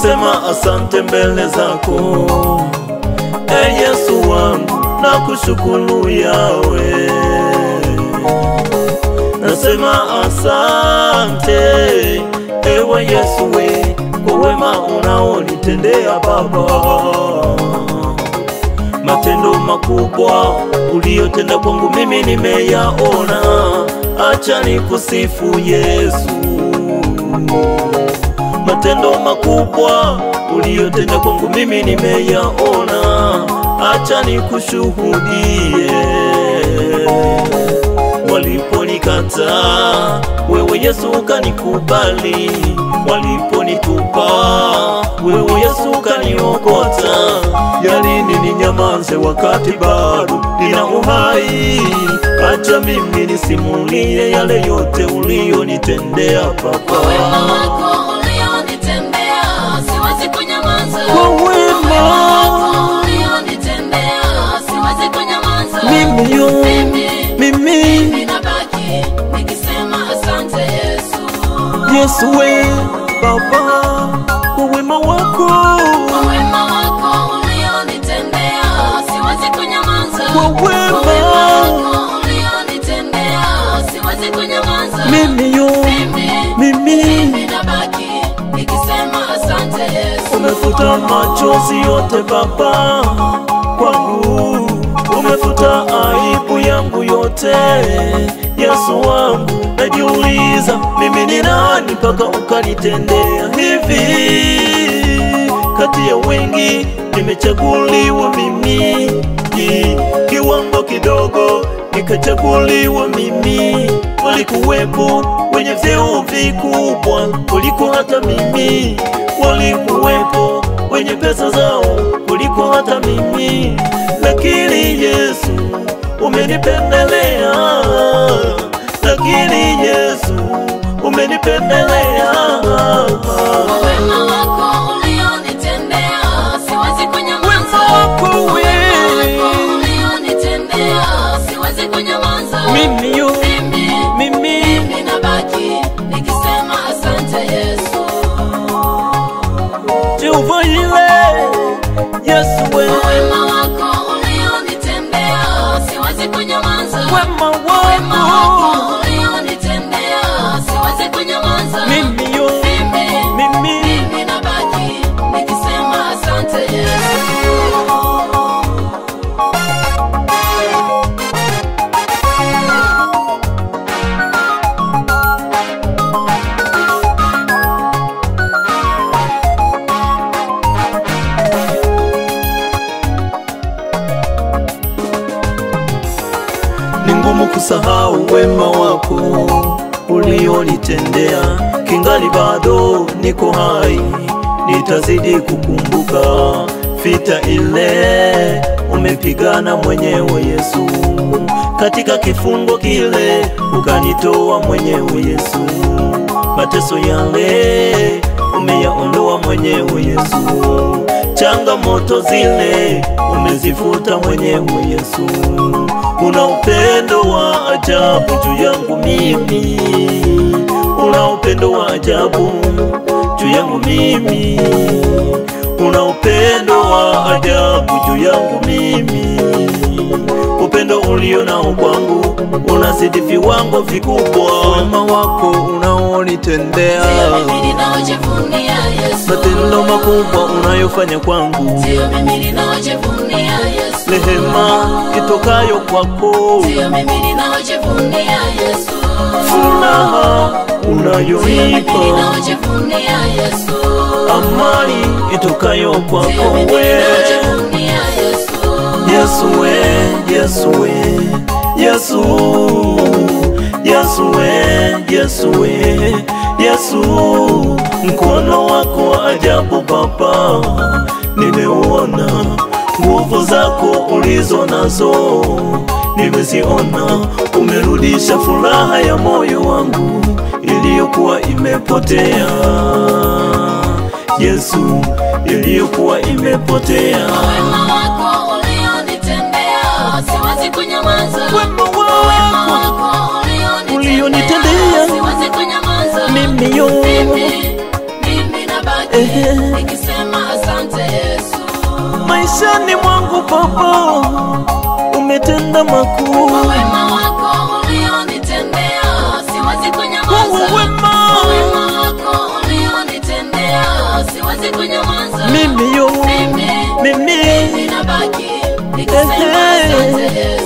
nasema asante mbele zako. Yesu wangu nakushukuru Yawe. Nasema asante ewe Yesu we, kwa wema unaonitendea Baba. Matendo makubwa uliyotenda kwangu mimi nimeyaona, acha nikusifu Yesu. Matendo makubwa uliyotenda kwangu mimi nimeyaona, acha nikushuhudie. Waliponikataa wewe Yesu ukanikubali, waliponitupa wewe Yesu ukaniokota. Ya nini ninyamaze wakati bado nina uhai? Acha mimi nisimulie yale yote uliyonitendea Baba. Wema wako ulionitendea siwezi kunyamaza. Wema wako ulionitendea siwezi kunyamaza. Mimi nabaki nikisema asante Yesu. Yesu we Baba, kwa wema wako ulionitendea siwezi kunyamaza. Kwa wema wako ulionitendea siwezi kunyamaza. Mimi nabaki nikisema asante Yesu. Umefuta machozi yote Baba kwangu, umefuta aibu yangu yote Yesu wangu. Najiuliza mimi ni nani mpaka ukanitendea hivi? Kati ya wengi nimechaguliwa mimi, kiwango kidogo nikachaguliwa mimi. Walikuwepo wenye vyeo vikubwa kuliko hata mimi, walikuwepo wenye pesa zao kuliko hata mimi, lakini Yesu umenipendelea. Lakini Yesu umenipendelea. Wema wako ulionitendea siwezi kunyamaza. Wema wako ulionitendea siwezi kunyamaza. Mimi nabaki nikisema asante Yesu. Jehova ile Yesu we. Wema wako ulionitendea siwezi kunyamaza. Wema wako ulionitendea siwezi kunyamaza. Mimi nabaki nikisema asante Yesu. Ni ngumu kusahau wema wako ulionitendea. Kingali bado niko hai, nitazidi kukumbuka vita ile umepigana mwenyewe Yesu. Katika kifungo kile ukanitoa mwenyewe Yesu. Mateso yale umeyaondoa mwenyewe Yesu. Changamoto zile umezifuta mwenyewe Yesu. Una upendo wa ajabu juu yangu mimi, una upendo wa ajabu juu yangu mimi, una upendo wa ajabu juu yangu mimi. Upendo ulio nao kwangu unazidi viwango vikubwa. Wema wako unaonitendea, mimi ninaojivunia Yesu. matendo makubwa unayofanya kwangu, mimi ninaojivunia Yesu. rehema itokayo kwako, mimi ninaojivunia Yesu. furaha unayonipa, ninaojivunia Yesu. amani itokayo kwako wewe. Yesu we, Yesu we, Yesu, Yesu we, Yesu we, Yesu. Mkono wako wa ajabu Baba nimeuona, nguvu zako ulizo nazo nimeziona. Umerudisha furaha ya moyo wangu iliyokuwa imepotea Yesu, iliyokuwa imepotea. Wema wako ulionitendea siwezi kunyamaza. Wema wako ulionitendea siwezi kunyamaza. mimi nabaki nikisema maishani mwangu Baba, umetenda makuu. Wema wako ulionitendea siwezi kunyamaza. Wema wako ulionitendea siwezi kunyamaza. Mimi nabaki nikisema asante.